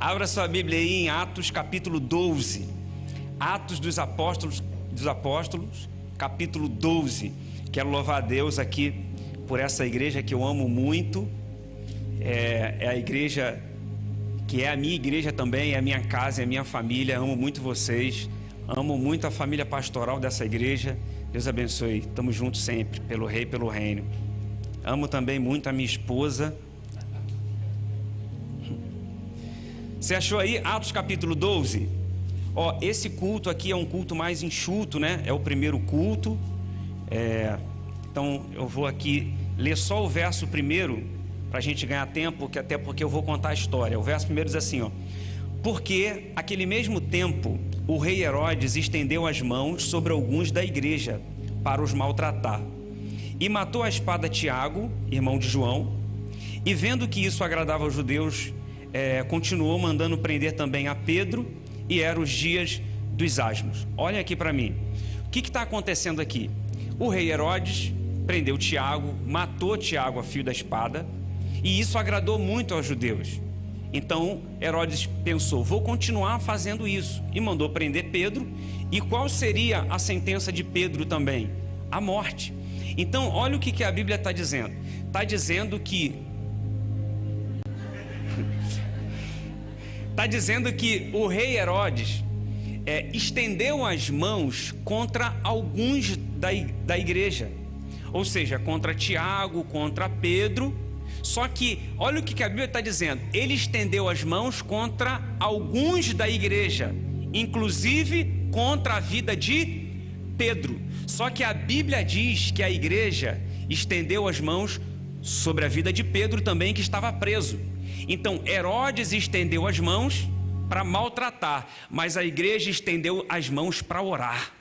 Abra sua Bíblia aí em Atos capítulo 12. Atos dos Apóstolos, capítulo 12. Quero louvar a Deus aqui por essa igreja que eu amo muito. É a igreja que é a minha igreja também, é a minha casa, é a minha família. Amo muito vocês, amo muito a família pastoral dessa igreja. Deus abençoe, estamos juntos sempre, pelo Rei e pelo Reino. Amo também muito a minha esposa. Você achou aí Atos capítulo 12? Esse culto aqui é um culto mais enxuto, né? É o primeiro culto. Então eu vou aqui ler só o verso primeiro, para a gente ganhar tempo, até porque eu vou contar a história. O verso primeiro diz assim, porque aquele mesmo tempo o rei Herodes estendeu as mãos sobre alguns da igreja para os maltratar, e matou a espada Tiago, irmão de João, e vendo que isso agradava aos judeus, continuou mandando prender também a Pedro, e eram os dias dos asmos. Olha aqui para mim, o que está acontecendo aqui? O rei Herodes prendeu Tiago, matou Tiago a fio da espada, e isso agradou muito aos judeus. Então Herodes pensou, vou continuar fazendo isso, e mandou prender Pedro. E qual seria a sentença de Pedro também? A morte. Então olha o que a Bíblia está dizendo. Está dizendo que o rei Herodes estendeu as mãos contra alguns da igreja, ou seja, contra Tiago, contra Pedro. Só que olha o que a Bíblia está dizendo, ele estendeu as mãos contra alguns da igreja, inclusive contra a vida de Pedro. Só que a Bíblia diz que a igreja estendeu as mãos sobre a vida de Pedro também, que estava preso. Então Herodes estendeu as mãos para maltratar, mas a igreja estendeu as mãos para orar.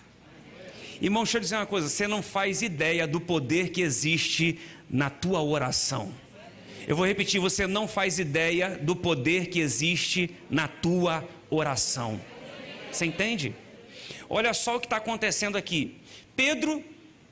Irmão, deixa eu dizer uma coisa, você não faz ideia do poder que existe na tua oração. Eu vou repetir, você não faz ideia do poder que existe na tua oração. Você entende? Olha só o que está acontecendo aqui. Pedro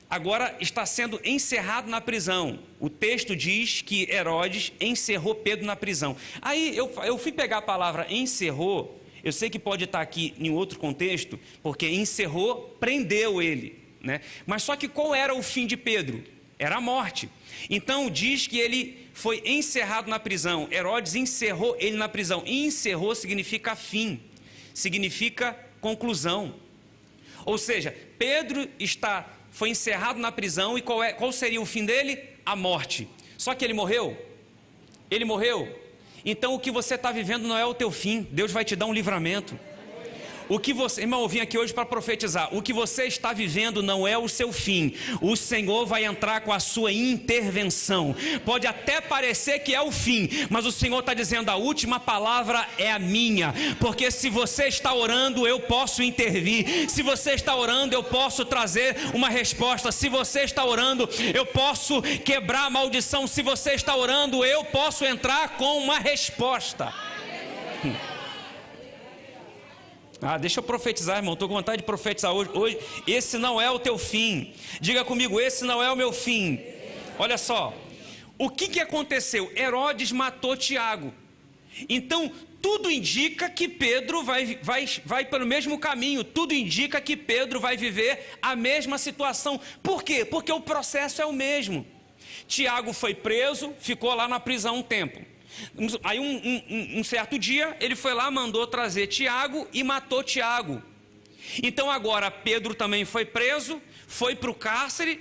agora está sendo encerrado na prisão. O texto diz que Herodes encerrou Pedro na prisão. Aí eu fui pegar a palavra encerrou. Eu sei que pode estar aqui em outro contexto, porque encerrou, prendeu ele, né? Mas só que qual era o fim de Pedro? Era a morte. Então diz que ele foi encerrado na prisão. Herodes encerrou ele na prisão. E encerrou significa fim, significa conclusão. Ou seja, Pedro foi encerrado na prisão, e qual seria o fim dele? A morte. Só que ele morreu? Ele morreu? Então o que você está vivendo não é o teu fim. Deus vai te dar um livramento. Irmão, eu vim aqui hoje para profetizar. O que você está vivendo não é o seu fim. O Senhor vai entrar com a sua intervenção. Pode até parecer que é o fim, mas o Senhor está dizendo, a última palavra é a minha. Porque se você está orando, eu posso intervir. Se você está orando, eu posso trazer uma resposta. Se você está orando, eu posso quebrar a maldição. Se você está orando, eu posso entrar com uma resposta. Deixa eu profetizar, irmão, estou com vontade de profetizar hoje. Esse não é o teu fim. Diga comigo, esse não é o meu fim. Olha só, o que aconteceu? Herodes matou Tiago. Então tudo indica que Pedro vai pelo mesmo caminho. Tudo indica que Pedro vai viver a mesma situação. Por quê? Porque o processo é o mesmo. Tiago foi preso, ficou lá na prisão um tempo. Aí um certo dia ele foi lá, mandou trazer Tiago e matou Tiago. Então agora Pedro também foi preso, foi para o cárcere.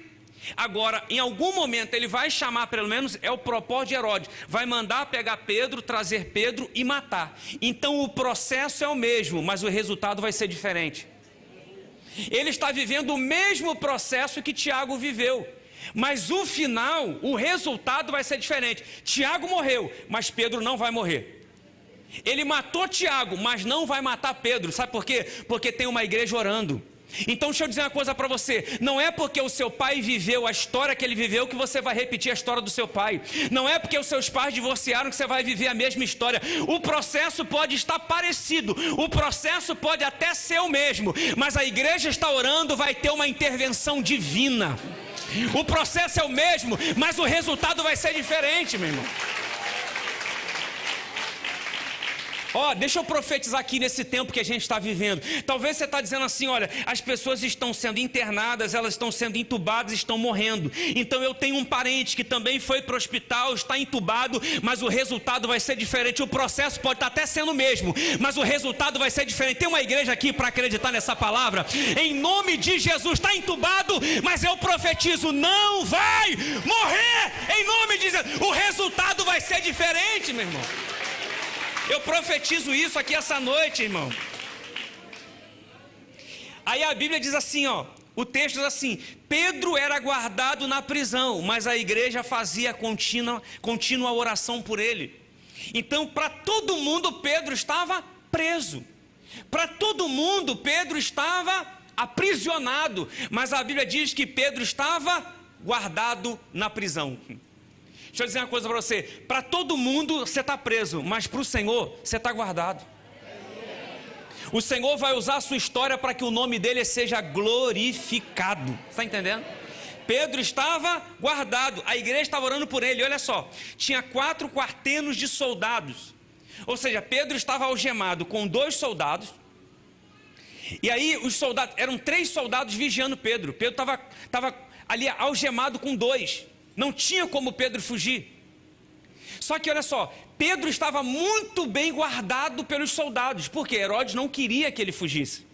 Agora em algum momento ele vai chamar, pelo menos é o propósito de Herodes, vai mandar pegar Pedro, trazer Pedro e matar. Então o processo é o mesmo, mas o resultado vai ser diferente. Ele está vivendo o mesmo processo que Tiago viveu, mas o final, o resultado vai ser diferente. Tiago morreu, mas Pedro não vai morrer. Ele matou Tiago, mas não vai matar Pedro. Sabe por quê? Porque tem uma igreja orando. Então deixa eu dizer uma coisa para você, não é porque o seu pai viveu a história que ele viveu que você vai repetir a história do seu pai. Não é porque os seus pais divorciaram que você vai viver a mesma história. O processo pode estar parecido, o processo pode até ser o mesmo, mas a igreja está orando, vai ter uma intervenção divina. O processo é o mesmo, mas o resultado vai ser diferente, meu irmão. Deixa eu profetizar aqui nesse tempo que a gente está vivendo. Talvez você está dizendo assim, olha, as pessoas estão sendo internadas, elas estão sendo entubadas, estão morrendo. Então eu tenho um parente que também foi para o hospital, está entubado, mas o resultado vai ser diferente. O processo pode estar até sendo o mesmo, mas o resultado vai ser diferente. Tem uma igreja aqui para acreditar nessa palavra? Em nome de Jesus, está entubado, mas eu profetizo, não vai morrer. Em nome de Jesus, o resultado vai ser diferente, meu irmão. Eu profetizo isso aqui essa noite, irmão. Aí a Bíblia diz assim, o texto diz assim: Pedro era guardado na prisão, mas a igreja fazia contínua oração por ele. Então, para todo mundo, Pedro estava preso. Para todo mundo, Pedro estava aprisionado. Mas a Bíblia diz que Pedro estava guardado na prisão. Deixa eu dizer uma coisa para você: para todo mundo você está preso, mas para o Senhor você está guardado. O Senhor vai usar a sua história para que o nome dele seja glorificado. Está entendendo? Pedro estava guardado, a igreja estava orando por ele. Olha só, tinha 4 quartenos de soldados. Ou seja, Pedro estava algemado com 2 soldados. E aí os soldados, eram 3 soldados vigiando Pedro. Pedro estava ali algemado com 2. Não tinha como Pedro fugir. Só que olha só, Pedro estava muito bem guardado pelos soldados, porque Herodes não queria que ele fugisse.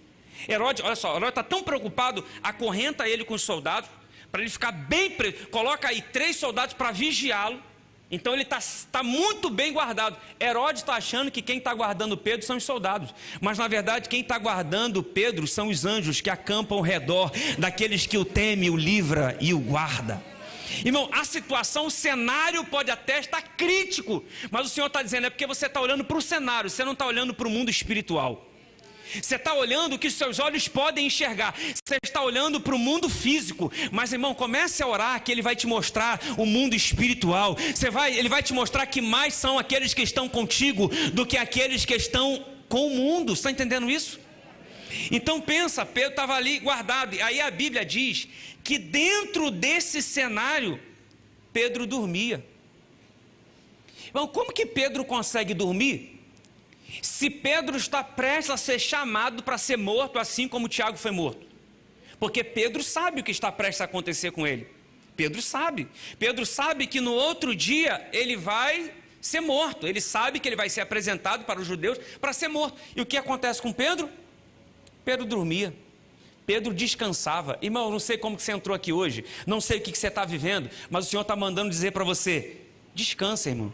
Herodes, olha só, Herodes está tão preocupado, acorrenta ele com os soldados, para ele ficar bem preso. Coloca aí 3 soldados para vigiá-lo. Então ele está muito bem guardado. Herodes está achando que quem está guardando Pedro são os soldados, mas na verdade quem está guardando Pedro são os anjos que acampam ao redor daqueles que o temem, o livra e o guarda. Irmão, a situação, o cenário pode até estar crítico, mas o Senhor está dizendo, é porque você está olhando para o cenário, você não está olhando para o mundo espiritual. Você está olhando o que os seus olhos podem enxergar, você está olhando para o mundo físico. Mas irmão, comece a orar que Ele vai te mostrar o mundo espiritual. Ele vai te mostrar que mais são aqueles que estão contigo do que aqueles que estão com o mundo. Você está entendendo isso? Então pensa, Pedro estava ali guardado. E aí a Bíblia diz que dentro desse cenário Pedro dormia. Irmão, como que Pedro consegue dormir se Pedro está prestes a ser chamado para ser morto, assim como Tiago foi morto? Porque Pedro sabe o que está prestes a acontecer com ele. Pedro sabe que no outro dia ele vai ser morto. Ele sabe que ele vai ser apresentado para os judeus para ser morto. E o que acontece com Pedro? Pedro dormia, Pedro descansava. Irmão, não sei como que você entrou aqui hoje, não sei o que você está vivendo, mas o Senhor está mandando dizer para você: descansa, irmão.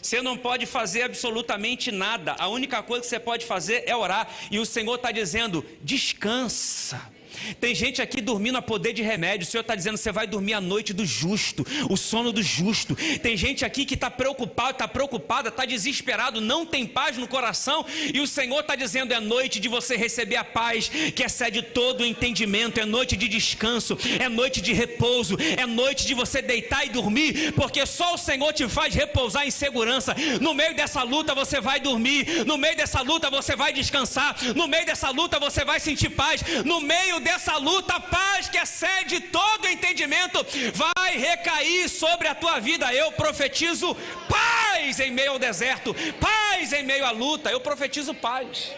Você não pode fazer absolutamente nada, a única coisa que você pode fazer é orar, e o Senhor está dizendo: descansa. Tem gente aqui dormindo a poder de remédio. O Senhor está dizendo: você vai dormir a noite do justo, o sono do justo. Tem gente aqui que está preocupado, está preocupada, está desesperado, não tem paz no coração, e o Senhor está dizendo: é noite de você receber a paz que excede todo o entendimento, é noite de descanso, é noite de repouso, é noite de você deitar e dormir, porque só o Senhor te faz repousar em segurança. No meio dessa luta você vai dormir, no meio dessa luta você vai descansar, no meio dessa luta você vai sentir paz, no meio dessa luta, a paz que excede todo entendimento vai recair sobre a tua vida. Eu profetizo paz em meio ao deserto, paz em meio à luta. Eu profetizo paz.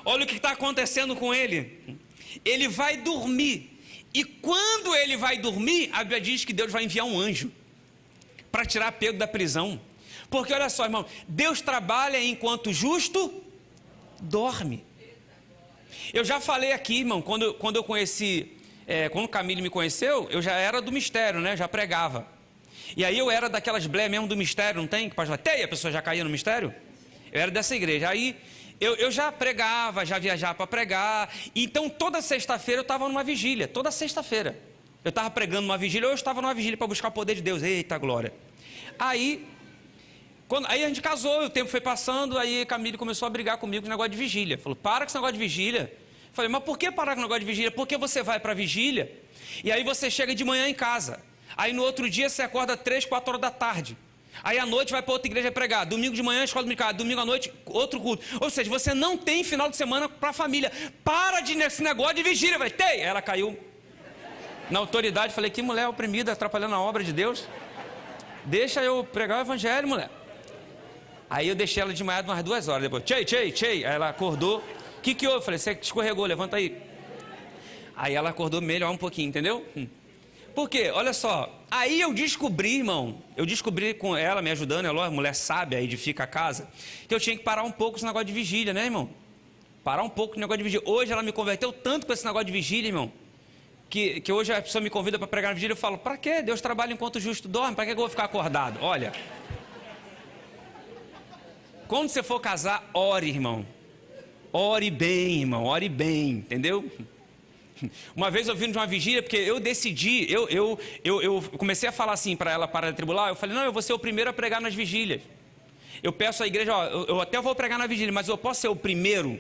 Olha o que está acontecendo com ele. Ele vai dormir, e quando ele vai dormir, a Bíblia diz que Deus vai enviar um anjo para tirar Pedro da prisão. Porque olha só, irmão, Deus trabalha enquanto o justo dorme. Eu já falei aqui, irmão, quando eu conheci, quando o Camilo me conheceu, eu já era do mistério, né? Já pregava. E aí eu era daquelas blé mesmo do mistério, não tem? Que a pessoa já caía no mistério? Eu era dessa igreja. Aí eu já pregava, já viajava para pregar. Então toda sexta-feira eu estava numa vigília. Toda sexta-feira eu estava pregando numa vigília, ou eu estava numa vigília para buscar o poder de Deus. Eita glória! Aí a gente casou, o tempo foi passando, aí Camille começou a brigar comigo com o negócio de vigília. Falou: para com esse negócio de vigília. Falei: mas por que parar com o negócio de vigília? Porque você vai para a vigília, e aí você chega de manhã em casa. Aí no outro dia você acorda 3, 4 horas da tarde. Aí à noite vai para outra igreja pregar. Domingo de manhã, escola dominical. Domingo à noite, outro culto. Ou seja, você não tem final de semana para a família. Para nesse negócio de vigília. Falei: tem. Ela caiu na autoridade. Falei: que mulher oprimida, atrapalhando a obra de Deus. Deixa eu pregar o evangelho, mulher. Aí eu deixei ela desmaiada umas 2 horas depois. Tchei. Aí ela acordou. O que houve? Eu falei, você escorregou, levanta aí. Aí ela acordou melhor um pouquinho, entendeu? Por quê? Olha só. Aí eu descobri, irmão, com ela me ajudando, ela, mulher sábia, edifica a casa, que eu tinha que parar um pouco esse negócio de vigília, né, irmão? Parar um pouco o negócio de vigília. Hoje ela me converteu tanto com esse negócio de vigília, irmão, que hoje a pessoa me convida para pregar na vigília, eu falo, para quê? Deus trabalha enquanto o justo dorme, para que eu vou ficar acordado? Olha, quando você for casar, ore, irmão. Ore bem, irmão, ore bem, entendeu? Uma vez eu vim de uma vigília, porque eu decidi, eu comecei a falar assim para ela, para tribular, eu falei, não, eu vou ser o primeiro a pregar nas vigílias. Eu peço à igreja, ó, eu até vou pregar na vigília, mas eu posso ser o primeiro?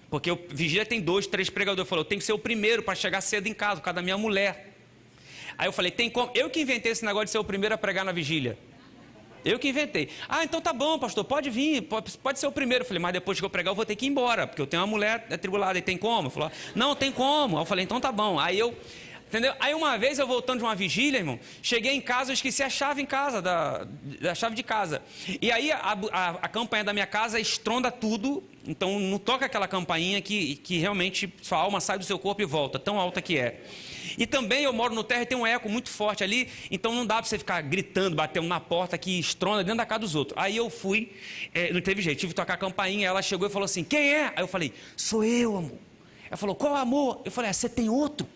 Porque vigília tem 2, 3 pregadores. Eu falei, eu tenho que ser o primeiro para chegar cedo em casa, por causa da minha mulher. Aí eu falei, tem como? Eu que inventei esse negócio de ser o primeiro a pregar na vigília. Eu que inventei. Ah, então tá bom, pastor, pode vir, pode ser o primeiro. Eu falei, mas depois que eu pregar eu vou ter que ir embora, porque eu tenho uma mulher atribulada e tem como? Eu falei, não, tem como. Aí eu falei, então tá bom. Aí eu, entendeu? Aí uma vez eu voltando de uma vigília, irmão, cheguei em casa, eu esqueci a chave em casa, da chave de casa. E aí a campainha da minha casa estronda tudo, então não toca aquela campainha que realmente sua alma sai do seu corpo e volta, tão alta que é. E também eu moro no térreo e tem um eco muito forte ali, então não dá para você ficar gritando, batendo na porta que estronda dentro da casa dos outros. Aí eu fui, não teve jeito, tive que tocar a campainha, ela chegou e falou assim, quem é? Aí eu falei, sou eu, amor. Ela falou, qual amor? Eu falei, você tem outro?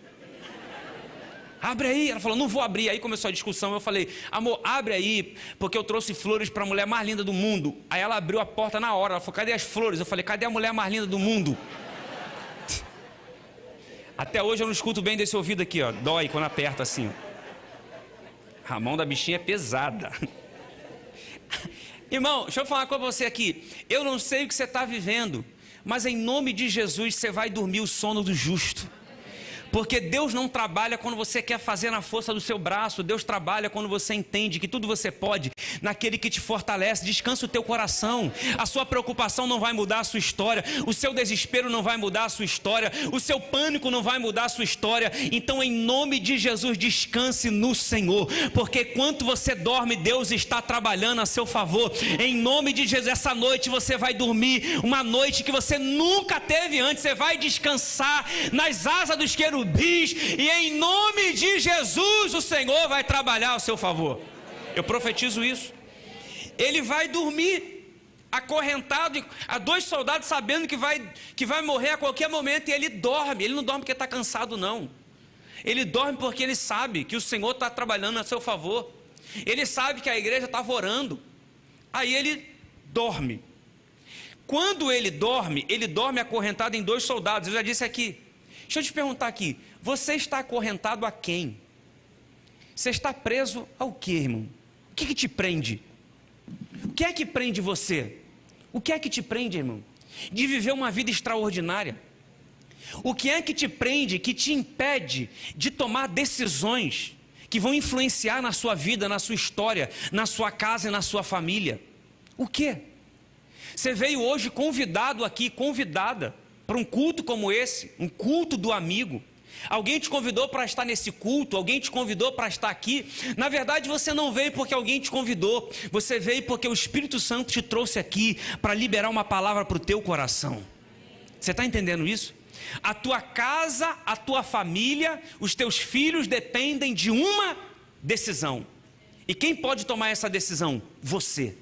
Abre aí. Ela falou, não vou abrir. Aí começou a discussão, eu falei, amor, abre aí, porque eu trouxe flores para a mulher mais linda do mundo. Aí ela abriu a porta na hora, ela falou, cadê as flores? Eu falei, cadê a mulher mais linda do mundo? Até hoje eu não escuto bem desse ouvido aqui, ó. Dói quando aperta assim, ó. A mão da bichinha é pesada. Irmão, deixa eu falar com você aqui. Eu não sei o que você está vivendo, mas em nome de Jesus você vai dormir o sono do justo. Porque Deus não trabalha quando você quer fazer na força do seu braço. Deus trabalha quando você entende que tudo você pode naquele que te fortalece. Descansa o teu coração. A sua preocupação não vai mudar a sua história. O seu desespero não vai mudar a sua história. O seu pânico não vai mudar a sua história. Então, em nome de Jesus, descanse no Senhor. Porque enquanto você dorme, Deus está trabalhando a seu favor. Em nome de Jesus, essa noite você vai dormir uma noite que você nunca teve antes. Você vai descansar nas asas dos querubins. E em nome de Jesus o Senhor vai trabalhar ao seu favor. Eu profetizo isso. Ele vai dormir acorrentado a 2 soldados, sabendo que vai morrer a qualquer momento, e ele dorme. Ele não dorme porque está cansado, não. Ele dorme porque ele sabe que o Senhor está trabalhando a seu favor. Ele sabe que a igreja estava orando. Aí ele dorme. Quando ele dorme acorrentado em 2 soldados. Eu já disse aqui. Deixa eu te perguntar aqui, você está acorrentado a quem? Você está preso ao que, irmão? O que te prende? O que é que prende você? O que é que te prende, irmão? De viver uma vida extraordinária? O que é que te prende, que te impede de tomar decisões que vão influenciar na sua vida, na sua história, na sua casa e na sua família? O que? Você veio hoje convidado aqui, convidada, para um culto como esse, um culto do amigo. Alguém te convidou para estar nesse culto, alguém te convidou para estar aqui. Na verdade você não veio porque alguém te convidou, você veio porque o Espírito Santo te trouxe aqui para liberar uma palavra para o teu coração. Você está entendendo isso? A tua casa, a tua família, os teus filhos dependem de uma decisão. E quem pode tomar essa decisão? Você.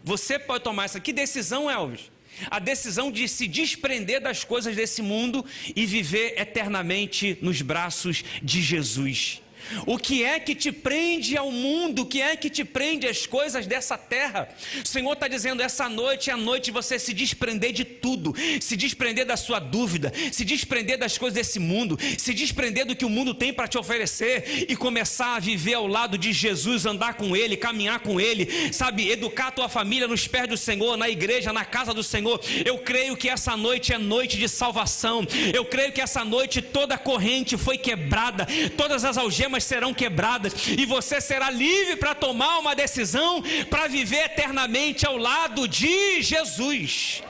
Você pode tomar essa. Que decisão, Elvis? A decisão de se desprender das coisas desse mundo e viver eternamente nos braços de Jesus. O que é que te prende ao mundo? O que é que te prende às coisas dessa terra? O Senhor está dizendo, essa noite é a noite de você se desprender de tudo, se desprender da sua dúvida, se desprender das coisas desse mundo, se desprender do que o mundo tem para te oferecer e começar a viver ao lado de Jesus, andar com Ele, caminhar com Ele, sabe, educar a tua família nos pés do Senhor, na igreja, na casa do Senhor. Eu creio que essa noite é noite de salvação. Eu creio que essa noite toda a corrente foi quebrada, todas as algemas serão quebradas e você será livre para tomar uma decisão para viver eternamente ao lado de Jesus.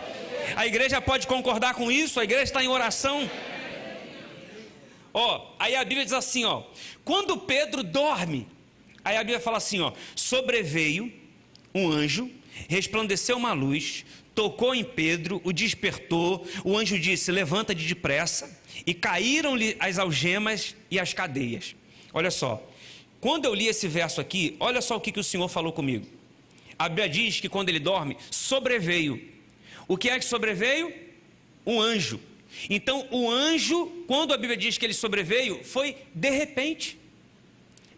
A igreja pode concordar com isso? A igreja está em oração. Aí a Bíblia diz assim, quando Pedro dorme, aí a Bíblia fala assim, sobreveio um anjo resplandeceu uma luz, tocou em Pedro, o despertou. O anjo disse: levanta-te depressa. E caíram-lhe as algemas e as cadeias. Olha só, quando eu li esse verso aqui, olha só o que o Senhor falou comigo. A Bíblia diz que quando ele dorme, sobreveio. O que é que sobreveio? Um anjo. Então o anjo, quando a Bíblia diz que ele sobreveio, foi de repente.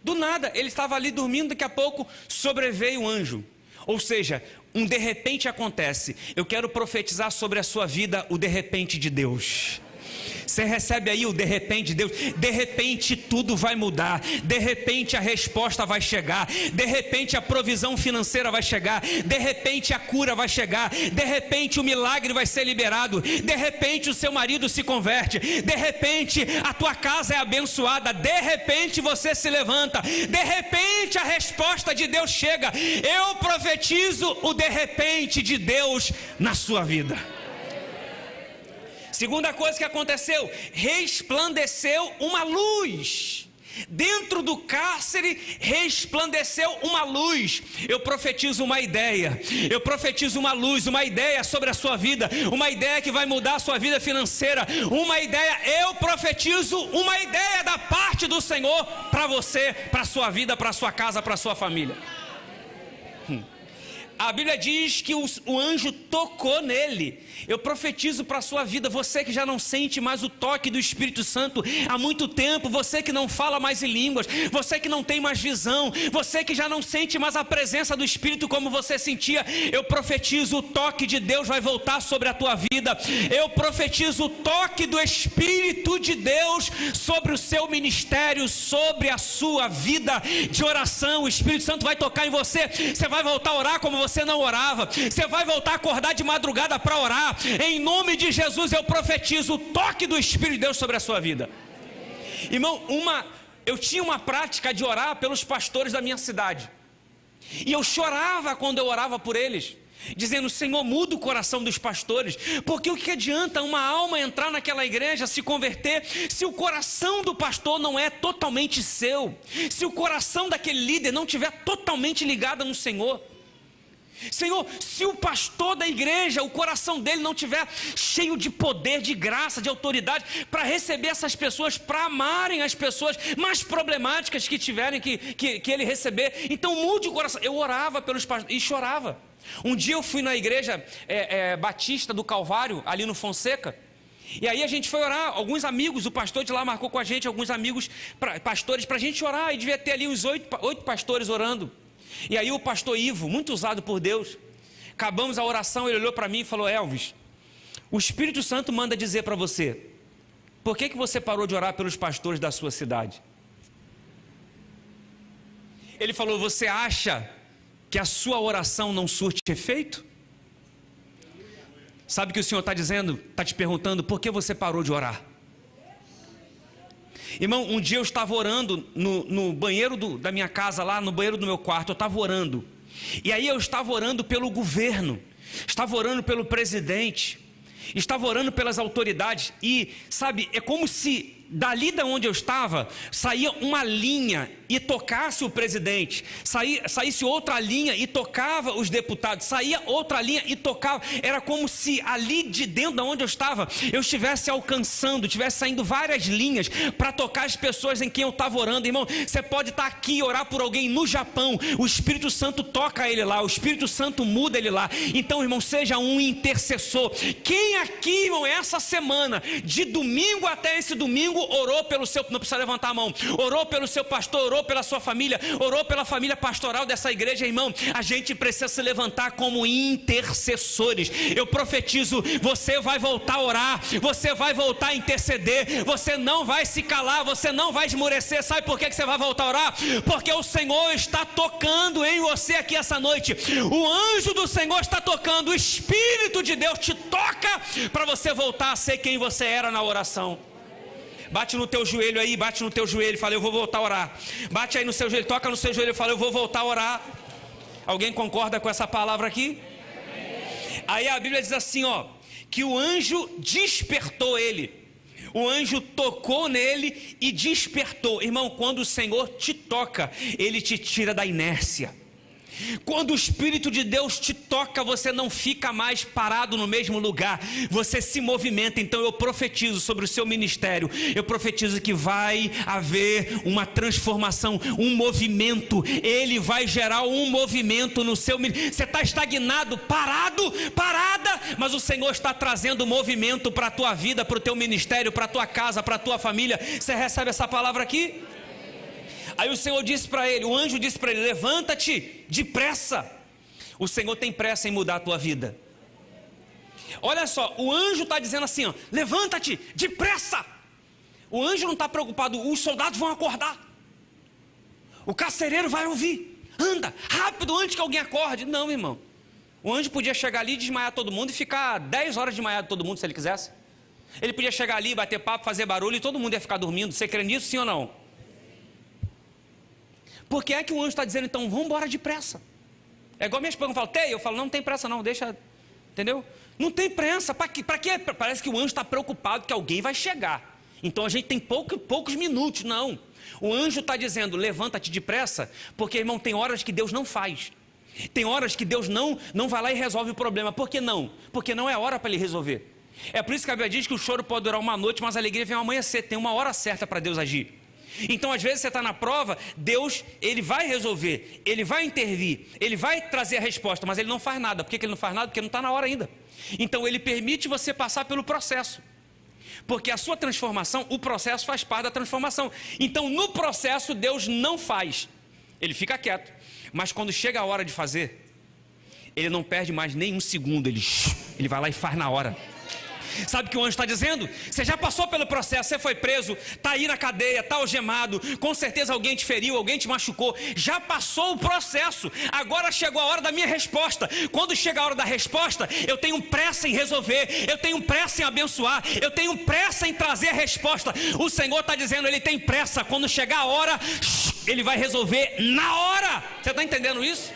Do nada, ele estava ali dormindo, daqui a pouco sobreveio um anjo. Ou seja, um de repente acontece. Eu quero profetizar sobre a sua vida o de repente de Deus. Você recebe aí o de repente de Deus. De repente tudo vai mudar. De repente a resposta vai chegar. De repente a provisão financeira vai chegar. De repente a cura vai chegar. De repente o milagre vai ser liberado. De repente o seu marido se converte. De repente a tua casa é abençoada. De repente você se levanta. De repente a resposta de Deus chega. Eu profetizo o de repente de Deus na sua vida. Segunda coisa que aconteceu, resplandeceu uma luz. Dentro do cárcere resplandeceu uma luz. Eu profetizo uma ideia. Eu profetizo uma luz, uma ideia sobre a sua vida. Uma ideia que vai mudar a sua vida financeira. Uma ideia, eu profetizo uma ideia da parte do Senhor para você, para a sua vida, para a sua casa, para a sua família. A Bíblia diz que o anjo tocou nele. Eu profetizo para a sua vida, você que já não sente mais o toque do Espírito Santo há muito tempo, você que não fala mais em línguas, você que não tem mais visão, você que já não sente mais a presença do Espírito como você sentia, eu profetizo, o toque de Deus vai voltar sobre a tua vida. Eu profetizo o toque do Espírito de Deus sobre o seu ministério, sobre a sua vida de oração. O Espírito Santo vai tocar em você, você vai voltar a orar como você não orava, você vai voltar a acordar de madrugada para orar. Em nome de Jesus eu profetizo o toque do Espírito de Deus sobre a sua vida. Irmão, eu tinha uma prática de orar pelos pastores da minha cidade, e eu chorava quando eu orava por eles, dizendo: Senhor, muda o coração dos pastores, porque o que adianta uma alma entrar naquela igreja, se converter, se o coração do pastor não é totalmente seu, se o coração daquele líder não estiver totalmente ligado no Senhor. Senhor, se o pastor da igreja, o coração dele não estiver cheio de poder, de graça, de autoridade, para receber essas pessoas, para amarem as pessoas mais problemáticas que tiverem que ele receber, então mude o coração. Eu orava pelos pastores e chorava. Um dia eu fui na igreja Batista do Calvário, ali no Fonseca, e aí a gente foi orar, alguns amigos, o pastor de lá marcou com a gente, alguns amigos pastores, para a gente orar, e devia ter ali uns 8 pastores orando. E aí o pastor Ivo, muito usado por Deus, acabamos a oração, ele olhou para mim e falou: Elvis, o Espírito Santo manda dizer para você, por que você parou de orar pelos pastores da sua cidade? Ele falou: você acha que a sua oração não surte efeito? Sabe o que o Senhor está dizendo? Está te perguntando, por que você parou de orar? Irmão, um dia eu estava orando no banheiro da minha casa, lá no banheiro do meu quarto, eu estava orando. E aí eu estava orando pelo governo, estava orando pelo presidente, estava orando pelas autoridades. E sabe, é como se dali da onde eu estava saía uma linha e tocasse o presidente, saísse outra linha e tocava os deputados, saía outra linha e tocava. Era como se ali de dentro de onde eu estava, eu estivesse alcançando, estivesse saindo várias linhas para tocar as pessoas em quem eu estava orando. Irmão, você pode estar aqui e orar por alguém no Japão, o Espírito Santo toca ele lá, o Espírito Santo muda ele lá. Então, irmão, seja um intercessor. Quem aqui, irmão, essa semana, de domingo até esse domingo, orou pelo seu, não precisa levantar a mão, orou pelo seu pastor, orou pela sua família, orou pela família pastoral dessa igreja? Irmão, a gente precisa se levantar como intercessores. Eu profetizo, você vai voltar a orar, você vai voltar a interceder, você não vai se calar, você não vai esmorecer. Sabe por que você vai voltar a orar? Porque o Senhor está tocando em você aqui essa noite, o anjo do Senhor está tocando, o Espírito de Deus te toca para você voltar a ser quem você era na oração. Bate no teu joelho aí, bate no teu joelho e fala: eu vou voltar a orar. Bate aí no seu joelho, toca no seu joelho e fala: eu vou voltar a orar. Alguém concorda com essa palavra aqui? Aí a Bíblia diz assim, ó, que o anjo despertou ele. O anjo tocou nele e despertou. Irmão, quando o Senhor te toca, ele te tira da inércia. Quando o Espírito de Deus te toca, você não fica mais parado no mesmo lugar, você se movimenta. Então eu profetizo sobre o seu ministério, eu profetizo que vai haver uma transformação, um movimento. Ele vai gerar um movimento no seu ministério. Você está estagnado, parada, mas o Senhor está trazendo movimento para a tua vida, para o teu ministério, para a tua casa, para a tua família. Você recebe essa palavra aqui? Aí o Senhor disse para ele, o anjo disse para ele: levanta-te depressa. O Senhor tem pressa em mudar a tua vida. Olha só, o anjo está dizendo assim, ó, levanta-te depressa. O anjo não está preocupado, os soldados vão acordar, o carcereiro vai ouvir, anda rápido antes que alguém acorde. Não, irmão, o anjo podia chegar ali, desmaiar todo mundo e ficar 10 horas desmaiado todo mundo, se ele quisesse. Ele podia chegar ali, bater papo, fazer barulho e todo mundo ia ficar dormindo. Você crê nisso, sim ou não? Por que é que o anjo está dizendo, então, vamos embora depressa? É igual minha esposa fala, eu falo, não tem pressa não, deixa, entendeu? Não tem pressa, para quê? Parece que o anjo está preocupado que alguém vai chegar. Então a gente tem poucos minutos, não. O anjo está dizendo, levanta-te depressa, porque, irmão, tem horas que Deus não faz. Tem horas que Deus não vai lá e resolve o problema. Por que não? Porque não é hora para ele resolver. É por isso que a Bíblia diz que o choro pode durar uma noite, mas a alegria vem ao amanhecer. Tem uma hora certa para Deus agir. Então às vezes você está na prova, Deus, Ele vai resolver, Ele vai intervir, Ele vai trazer a resposta, mas Ele não faz nada. Por que Ele não faz nada? Porque não está na hora ainda. Então Ele permite você passar pelo processo, porque a sua transformação, o processo faz parte da transformação. Então no processo Deus não faz, Ele fica quieto, mas quando chega a hora de fazer, Ele não perde mais nem um segundo, Ele vai lá e faz na hora. Sabe o que o anjo está dizendo? Você já passou pelo processo, você foi preso, está aí na cadeia, está algemado, com certeza alguém te feriu, alguém te machucou, já passou o processo, agora chegou a hora da minha resposta. Quando chega a hora da resposta, eu tenho pressa em resolver, eu tenho pressa em abençoar, eu tenho pressa em trazer a resposta. O Senhor está dizendo, Ele tem pressa, quando chegar a hora, Ele vai resolver na hora. Você está entendendo isso?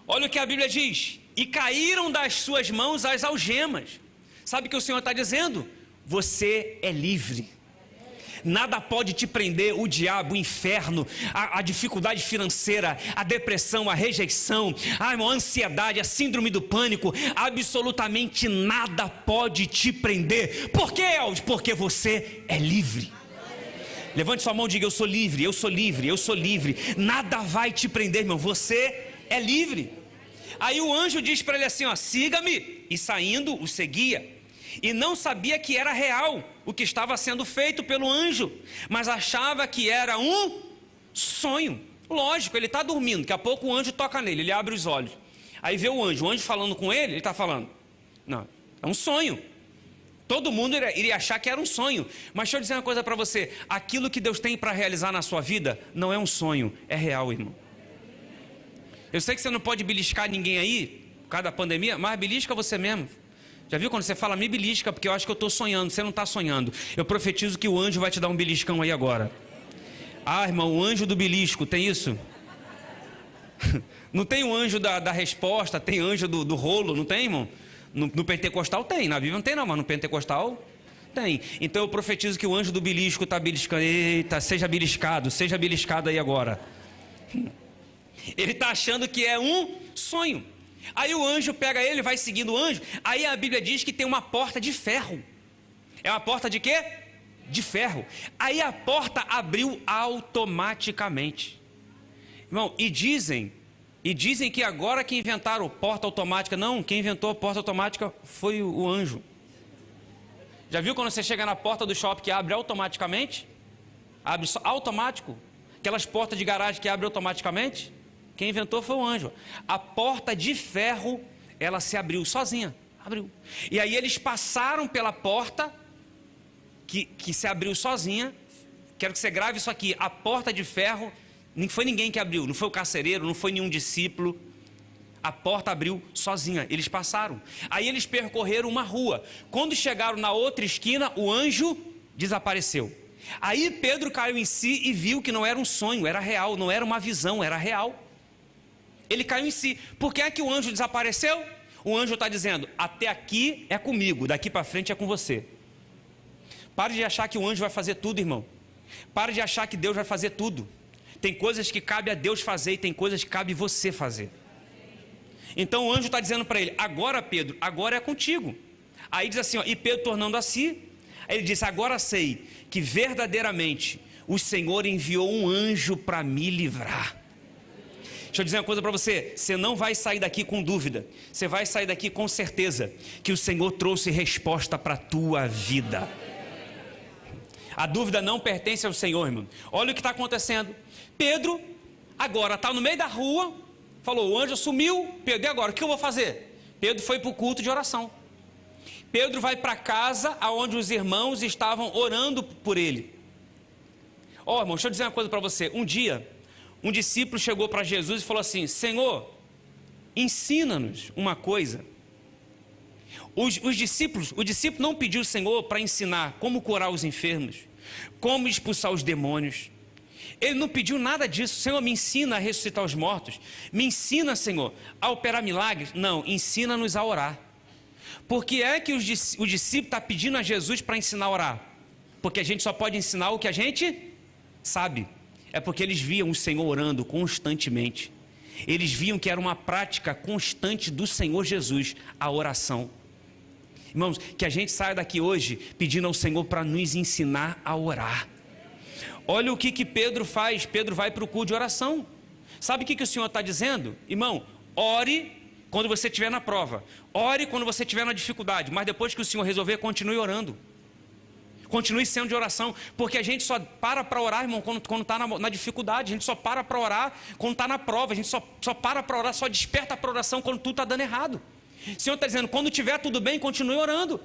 Olha o que a Bíblia diz: e caíram das suas mãos as algemas. Sabe o que o Senhor está dizendo? Você é livre. Nada pode te prender, o diabo, o inferno, a dificuldade financeira, a depressão, a rejeição, a ansiedade, a síndrome do pânico. Absolutamente nada pode te prender. Por quê, Elvis? Porque você é livre. Levante sua mão e diga, eu sou livre, eu sou livre, eu sou livre. Nada vai te prender, irmão, você é livre. Aí o anjo diz para ele assim, ó, siga-me, e saindo o seguia, e não sabia que era real o que estava sendo feito pelo anjo, mas achava que era um sonho. Lógico, ele está dormindo, daqui a pouco o anjo toca nele, ele abre os olhos, aí vê o anjo falando com ele está falando, não, é um sonho. Todo mundo iria achar que era um sonho, mas deixa eu dizer uma coisa para você, aquilo que Deus tem para realizar na sua vida, não é um sonho, é real, irmão. Eu sei que você não pode beliscar ninguém aí, por causa da pandemia, mas belisca você mesmo. Já viu quando você fala, me belisca, porque eu acho que eu estou sonhando. Você não está sonhando. Eu profetizo que o anjo vai te dar um beliscão aí agora. Ah, irmão, o anjo do belisco, tem isso? Não tem o anjo da resposta, tem anjo do rolo, não tem, irmão? No pentecostal tem, na Bíblia não tem não, mas no pentecostal tem. Então eu profetizo que o anjo do belisco está beliscando. Eita, seja beliscado aí agora. Ele está achando que é um sonho. Aí o anjo pega ele, vai seguindo o anjo. Aí a Bíblia diz que tem uma porta de ferro. É uma porta de quê? De ferro. Aí a porta abriu automaticamente. Irmão, e dizem que agora que inventaram porta automática. Não, quem inventou a porta automática foi o anjo. Já viu quando você chega na porta do shopping que abre automaticamente? Abre automático. Aquelas portas de garagem que abrem automaticamente? Quem inventou foi o anjo. A porta de ferro, ela se abriu sozinha. Abriu. E aí eles passaram pela porta que se abriu sozinha. Quero que você grave isso aqui. A porta de ferro, não foi ninguém que abriu. Não foi o carcereiro, não foi nenhum discípulo. A porta abriu sozinha. Eles passaram. Aí eles percorreram uma rua. Quando chegaram na outra esquina, o anjo desapareceu. Aí Pedro caiu em si e viu que não era um sonho, era real. Não era uma visão, era real. Ele caiu em si. Por que é que o anjo desapareceu? O anjo está dizendo, até aqui é comigo, daqui para frente é com você. Pare de achar que o anjo vai fazer tudo, irmão. Pare de achar que Deus vai fazer tudo. Tem coisas que cabe a Deus fazer e tem coisas que cabe você fazer. Então o anjo está dizendo para ele: agora, Pedro, agora é contigo. Aí diz assim, ó, e Pedro tornando a si, aí ele disse: agora sei que verdadeiramente o Senhor enviou um anjo para me livrar. Deixa eu dizer uma coisa para você: você não vai sair daqui com dúvida, você vai sair daqui com certeza que o Senhor trouxe resposta para a tua vida. A dúvida não pertence ao Senhor, irmão. Olha o que está acontecendo. Pedro agora está no meio da rua, falou, o anjo sumiu. Pedro, e agora, o que eu vou fazer? Pedro foi para o culto de oração. Pedro vai para casa onde os irmãos estavam orando por ele. Ó, irmão, deixa eu dizer uma coisa para você. Um dia, um discípulo chegou para Jesus e falou assim: Senhor, ensina-nos uma coisa. O discípulo não pediu ao Senhor para ensinar como curar os enfermos, como expulsar os demônios. Ele não pediu nada disso. Senhor, me ensina a ressuscitar os mortos. Me ensina, Senhor, a operar milagres. Não, ensina-nos a orar. Por que é que o discípulo está pedindo a Jesus para ensinar a orar? Porque a gente só pode ensinar o que a gente sabe. É porque eles viam o Senhor orando constantemente. Eles viam que era uma prática constante do Senhor Jesus, a oração. Irmãos, que a gente saia daqui hoje pedindo ao Senhor para nos ensinar a orar. Olha o que Pedro faz. Pedro vai para o culto de oração. Sabe o que o Senhor está dizendo? Irmão, ore quando você estiver na prova. Ore quando você estiver na dificuldade. Mas depois que o Senhor resolver, continue orando. Continue sendo de oração. Porque a gente só para orar, irmão, quando está na dificuldade. A gente só para orar quando está na prova. A gente só para orar, só desperta para oração quando tudo está dando errado. O Senhor está dizendo, quando estiver tudo bem, continue orando.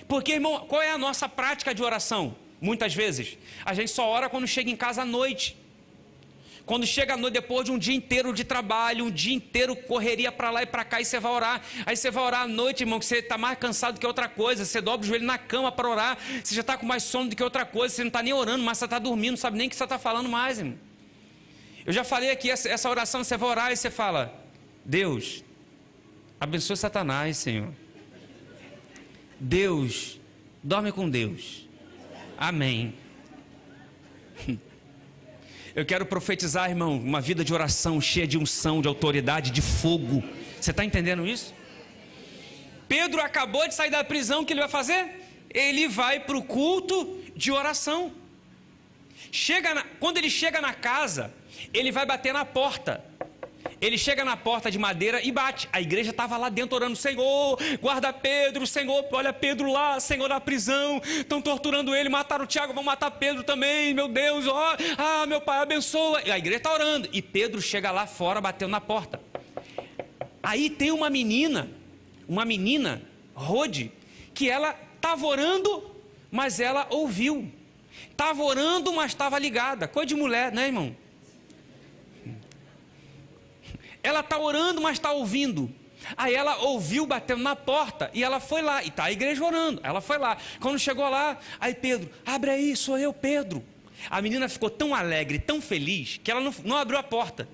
Porque, irmão, qual é a nossa prática de oração? Muitas vezes, a gente só ora quando chega em casa à noite. Quando chega à noite, depois de um dia inteiro de trabalho, um dia inteiro correria para lá e para cá, e você vai orar. Aí você vai orar à noite, irmão, que você está mais cansado do que outra coisa. Você dobra o joelho na cama para orar. Você já está com mais sono do que outra coisa. Você não está nem orando, mas você está dormindo, não sabe nem o que você está falando mais, irmão. Eu já falei aqui, essa oração, você vai orar e você fala: Deus, abençoa Satanás, Senhor. Deus, dorme com Deus. Amém. Eu quero profetizar, irmão, uma vida de oração cheia de unção, de autoridade, de fogo. Você está entendendo isso? Pedro acabou de sair da prisão, o que ele vai fazer? Ele vai para o culto de oração. Quando ele chega na casa, ele vai bater na porta. Ele chega na porta de madeira e bate. A igreja estava lá dentro orando: Senhor, guarda Pedro, Senhor, olha Pedro lá, Senhor, na prisão, estão torturando ele, mataram o Tiago, vão matar Pedro também, meu Deus, ó, meu Pai, abençoa. E a igreja está orando, e Pedro chega lá fora, batendo na porta. Aí tem uma menina, Rode, que ela estava orando, mas ela ouviu. Estava orando, mas estava ligada. Coisa de mulher, né, irmão? Ela está orando, mas está ouvindo. Aí ela ouviu batendo na porta e ela foi lá. E está a igreja orando. Ela foi lá. Quando chegou lá, aí Pedro: abre aí, sou eu, Pedro. A menina ficou tão alegre, tão feliz, que ela não abriu a porta.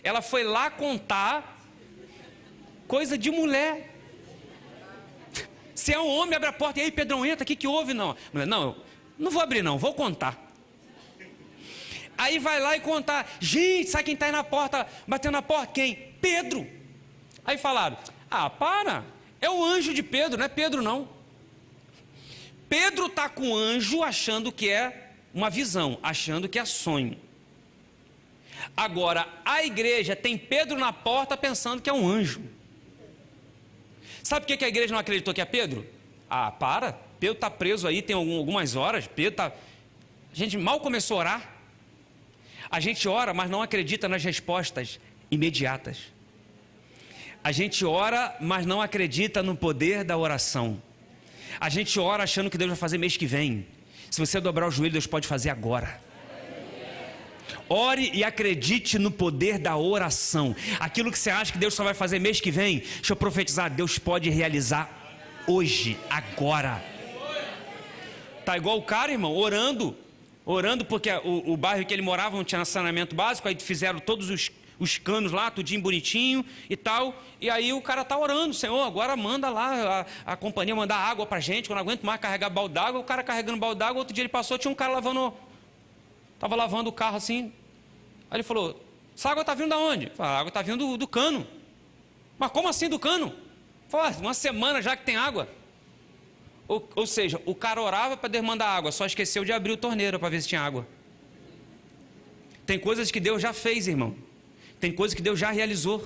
Ela foi lá contar. Coisa de mulher. Se é um homem, abre a porta. E aí, Pedrão, entra, o que houve? Não, não vou abrir não, vou contar. Aí vai lá e contar: gente, sabe quem está aí na porta, batendo na porta? Quem? Pedro. Aí falaram: para, é o anjo de Pedro, não é Pedro não. Pedro está com o anjo achando que é uma visão, achando que é sonho. Agora, a igreja tem Pedro na porta pensando que é um anjo. Sabe por que a igreja não acreditou que é Pedro? Pedro está preso aí, tem algumas horas, Pedro está... A gente mal começou a orar. A gente ora, mas não acredita nas respostas imediatas. A gente ora, mas não acredita no poder da oração. A gente ora achando que Deus vai fazer mês que vem. Se você dobrar o joelho, Deus pode fazer agora. Ore e acredite no poder da oração. Aquilo que você acha que Deus só vai fazer mês que vem, deixa eu profetizar, Deus pode realizar hoje, agora. Tá igual o cara, irmão, orando porque o bairro que ele morava não tinha saneamento básico. Aí fizeram todos os canos lá, tudinho bonitinho e tal. E aí o cara tá orando: Senhor, agora manda lá a companhia mandar água pra gente, que eu não aguento mais carregar balde d'água. O cara carregando balde d'água. Outro dia ele passou, tinha um cara tava lavando o carro assim. Aí ele falou, essa água está vindo de onde? Eu falei, a água está vindo do cano. Mas como assim do cano? Eu falei, uma semana já que tem água. Ou seja, o cara orava para Deus mandar água, só esqueceu de abrir o torneiro para ver se tinha água. Tem coisas que Deus já fez, irmão. Tem coisas que Deus já realizou.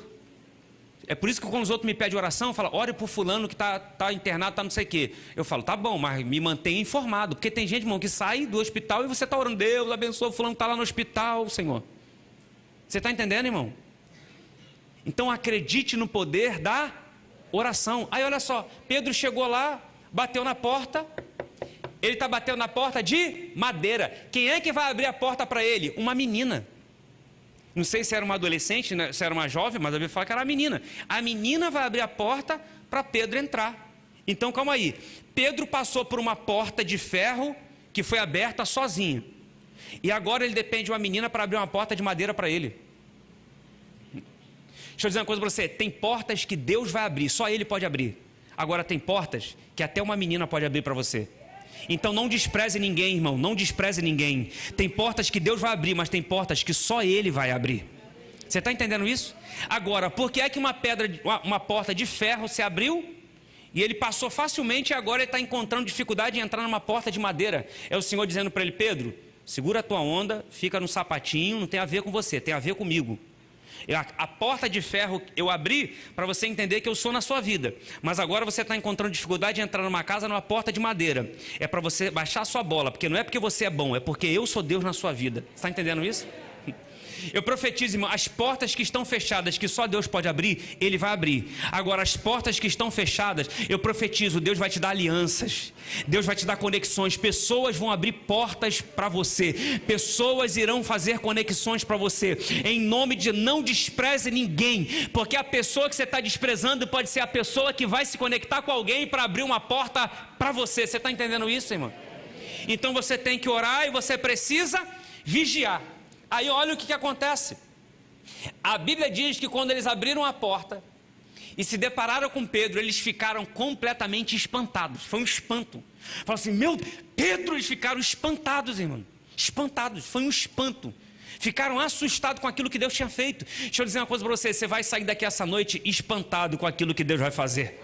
É por isso que quando os outros me pedem oração, eu falo, ore por fulano que está internado, está não sei o quê. Eu falo, tá bom, mas me mantenha informado. Porque tem gente, irmão, que sai do hospital e você está orando, Deus abençoa o fulano que está lá no hospital, Senhor. Você está entendendo, irmão? Então acredite no poder da oração. Aí olha só, Pedro chegou lá, bateu na porta. Ele está batendo na porta de madeira. Quem é que vai abrir a porta para ele? Uma menina. Não sei se era uma adolescente, né? Se era uma jovem, mas a Bíblia fala que era uma menina. A menina vai abrir a porta para Pedro entrar. Então calma aí. Pedro passou por uma porta de ferro que foi aberta sozinho. E agora ele depende de uma menina para abrir uma porta de madeira para ele. Deixa eu dizer uma coisa para você. Tem portas que Deus vai abrir, só Ele pode abrir. Agora tem portas que até uma menina pode abrir para você. Então não despreze ninguém, irmão, não despreze ninguém. Tem portas que Deus vai abrir, mas tem portas que só Ele vai abrir. Você está entendendo isso? Agora, por que é que uma porta de ferro se abriu e ele passou facilmente e agora ele está encontrando dificuldade em entrar numa porta de madeira? É o Senhor dizendo para ele, Pedro, segura a tua onda, fica no sapatinho, não tem a ver com você, tem a ver comigo. A porta de ferro eu abri para você entender que eu sou na sua vida. Mas agora você está encontrando dificuldade de entrar numa casa numa porta de madeira. É para você baixar a sua bola, porque não é porque você é bom, é porque eu sou Deus na sua vida. Você está entendendo isso? Eu profetizo, irmão, as portas que estão fechadas, que só Deus pode abrir, Ele vai abrir. Agora, as portas que estão fechadas, eu profetizo, Deus vai te dar alianças, Deus vai te dar conexões, pessoas vão abrir portas para você, pessoas irão fazer conexões para você, em nome de não despreze ninguém, porque a pessoa que você está desprezando pode ser a pessoa que vai se conectar com alguém para abrir uma porta para você. Você está entendendo isso, irmão? Então você tem que orar e você precisa vigiar. Aí olha o que acontece. A Bíblia diz que quando eles abriram a porta e se depararam com Pedro, eles ficaram completamente espantados. Foi um espanto. Falaram assim, meu Pedro, eles ficaram espantados, irmão. Espantados, foi um espanto. Ficaram assustados com aquilo que Deus tinha feito. Deixa eu dizer uma coisa para você, você vai sair daqui essa noite espantado com aquilo que Deus vai fazer.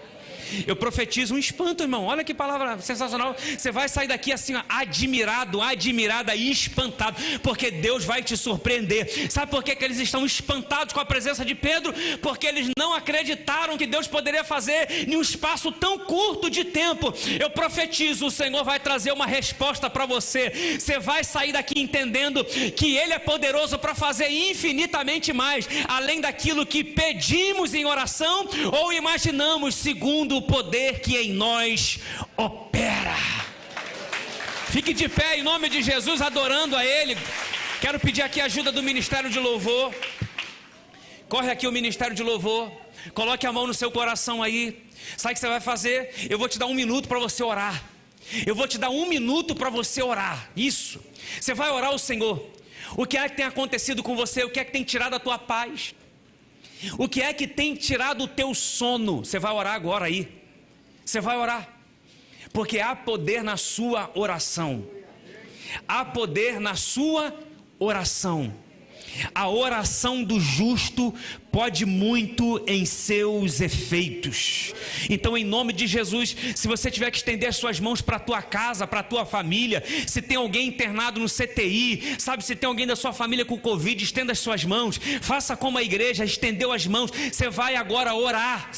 Eu profetizo um espanto, irmão. Olha que palavra sensacional. Você vai sair daqui assim, ó, admirado, admirada e espantado, porque Deus vai te surpreender. Sabe por que eles estão espantados com a presença de Pedro? Porque eles não acreditaram que Deus poderia fazer em um espaço tão curto de tempo. Eu profetizo, o Senhor vai trazer uma resposta para você. Você vai sair daqui entendendo que Ele é poderoso para fazer infinitamente mais, além daquilo que pedimos em oração ou imaginamos, segundo o poder que em nós opera. Fique de pé em nome de Jesus, adorando a Ele. Quero pedir aqui a ajuda do Ministério de Louvor. Corre aqui o Ministério de Louvor. Coloque a mão no seu coração aí. Sabe o que você vai fazer? Eu vou te dar 1 minuto para você orar. Eu vou te dar 1 minuto para você orar. Isso. Você vai orar ao Senhor. O que é que tem acontecido com você? O que é que tem tirado a tua paz? O que é que tem tirado o teu sono? Você vai orar agora aí. Você vai orar. Porque há poder na sua oração. Há poder na sua oração. A oração do justo pode muito em seus efeitos. Então, em nome de Jesus, se você tiver que estender as suas mãos para a tua casa, para a tua família, se tem alguém internado no CTI, sabe, se tem alguém da sua família com Covid, estenda as suas mãos, faça como a igreja estendeu as mãos. Você vai agora orar.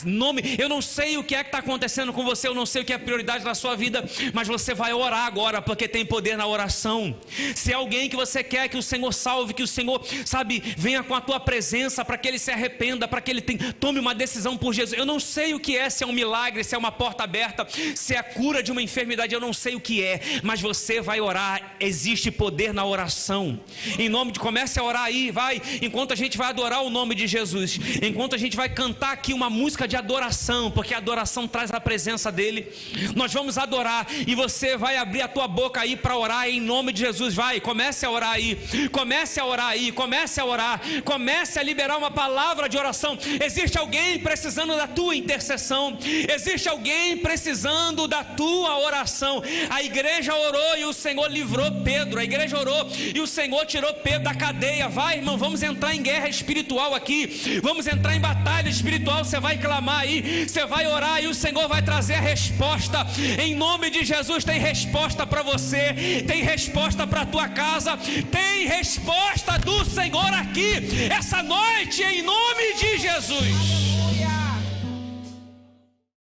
Eu não sei o que é que está acontecendo com você, eu não sei o que é prioridade na sua vida, mas você vai orar agora, porque tem poder na oração. Se é alguém que você quer que o Senhor salve, que o Senhor, sabe, venha com a tua presença para que ele se arrependa, para que ele tome uma decisão por Jesus. Eu não sei o que é, se é um milagre, se é uma porta aberta, se é a cura de uma enfermidade, eu não sei o que é, mas você vai orar. Existe poder na oração. Em nome de, comece a orar aí, vai, enquanto a gente vai adorar o nome de Jesus, enquanto a gente vai cantar aqui uma música de adoração, porque a adoração traz a presença dele. Nós vamos adorar e você vai abrir a tua boca aí para orar em nome de Jesus. Vai, comece a orar aí, comece a orar aí, comece a orar, comece a liberar uma palavra palavra de oração. Existe alguém precisando da tua intercessão. Existe alguém precisando da tua oração. A igreja orou e o Senhor livrou Pedro. A igreja orou e o Senhor tirou Pedro da cadeia. Vai, irmão, vamos entrar em guerra espiritual aqui. Vamos entrar em batalha espiritual. Você vai clamar aí, você vai orar e o Senhor vai trazer a resposta. Em nome de Jesus, tem resposta para você, tem resposta para a tua casa, tem resposta do Senhor aqui essa noite, em nome de Jesus.